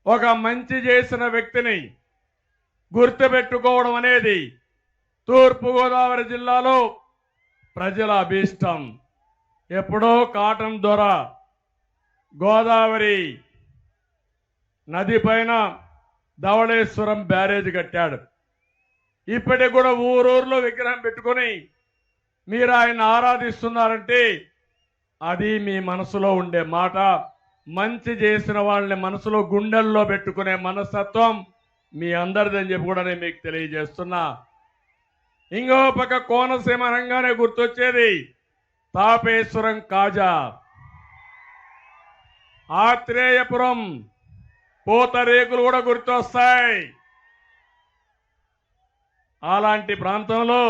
ఒక మంచి చేసిన వ్యక్తిని గుర్తుపెట్టుకోవడం అనేది తూర్పుగోదావరి జిల్లాలో ప్రజల అభీష్టం. ఎప్పుడో కాటన్ దొర గోదావరి నది పైన ధవళేశ్వరం బ్యారేజ్ కట్టాడు. ఇప్పటికి కూడా ఊరూరులో విగ్రహం పెట్టుకొని మీరు ఆయన ఆరాధిస్తున్నారంటే అది మీ మనసులో ఉండే మాట. మంచి చేసిన వాళ్ళని మనసులో గుండెల్లో పెట్టుకునే మనస్తత్వం మీ అందరిదని చెప్పి కూడా నేను మీకు తెలియజేస్తున్నా. ఇంకో పక్క కోనసీమ రంగానే గుర్తొచ్చేది తాపేశ్వరం కాజా, ఆత్రేయపురం పూతరేకులు కూడా గుర్తొస్తాయి. అలాంటి ప్రాంతంలో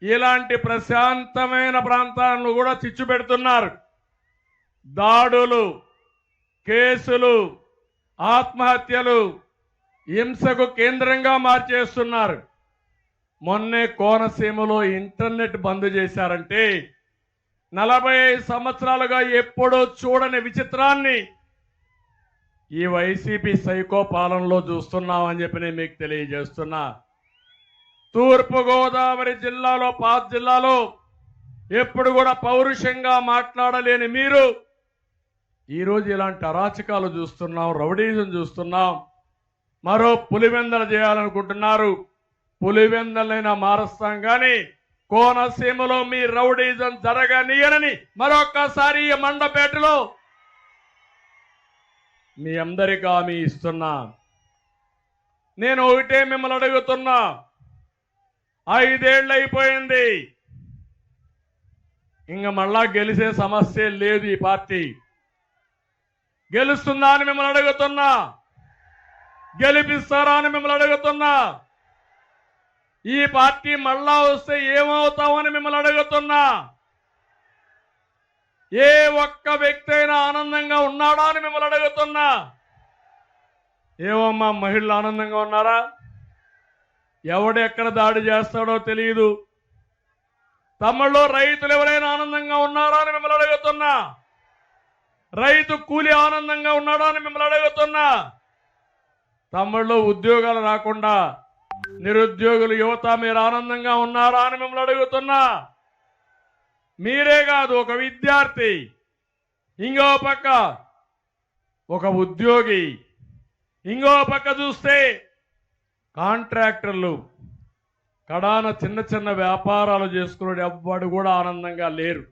ఇలాంటి ప్రశాంతమైన ప్రాంతాలను కూడా చిచ్చు పెడుతున్నారు. దాడులు, కేసులు, ఆత్మహత్యలు, హింసకు కేంద్రంగా మార్చేస్తున్నారు. మొన్నే కోనసీమలో ఇంటర్నెట్ బంద్ చేశారంటే 45 సంవత్సరాలుగా ఎప్పుడూ చూడని విచిత్రాన్ని ఈ వైసీపీ సైకో పాలనలో చూస్తున్నామని చెప్పి నేను మీకు తెలియజేస్తున్నా. తూర్పుగోదావరి జిల్లాలో పాత జిల్లాలో ఎప్పుడు కూడా పౌరుషంగా మాట్లాడలేని మీరు ఈరోజు ఇలాంటి అరాచకాలు చూస్తున్నాం, రౌడీజం చూస్తున్నాం. మరో పులివెందల చేయాలనుకుంటున్నారు. పులివెందలైనా మారుస్తాం కానీ కోనసీమలో మీ రౌడీజం జరగనీయనని మరొక్కసారి ఈ మండపేటలో మీ అందరికీ హామీ ఇస్తున్నా. నేను ఒకటే మిమ్మల్ని అడుగుతున్నా, 5 ఏళ్ళు అయిపోయింది, ఇంకా మళ్ళా గెలిచే సమస్య లేదు. ఈ పార్టీ గెలుస్తుందా అని మిమ్మల్ని అడుగుతున్నా, గెలిపిస్తారా అని మిమ్మల్ని అడుగుతున్నా. ఈ పార్టీ మళ్ళా వస్తే ఏమవుతామని మిమ్మల్ని అడుగుతున్నా. ఏ ఒక్క వ్యక్తి అయినా ఆనందంగా ఉన్నాడా అని మిమ్మల్ని అడుగుతున్నా. ఏమమ్మా మహిళలు ఆనందంగా ఉన్నారా? ఎవడెక్కడ దాడి చేస్తాడో తెలియదు. తమలో రైతులు ఎవరైనా ఆనందంగా ఉన్నారా అని మిమ్మల్ని అడుగుతున్నా. రైతు కూలి ఆనందంగా ఉన్నాడా అని మిమ్మల్ని అడుగుతున్నా. తమలో ఉద్యోగాలు రాకుండా నిరుద్యోగులు యువత మీరు ఆనందంగా ఉన్నారా అని మిమ్మల్ని అడుగుతున్నా. మీరే కాదు, ఒక విద్యార్థి, ఇంకో పక్క ఒక ఉద్యోగి, ఇంకో పక్క చూస్తే కాంట్రాక్టర్లు, కడాన చిన్న చిన్న వ్యాపారాలు చేసుకునే ఎవ్వడు కూడా ఆనందంగా లేరు.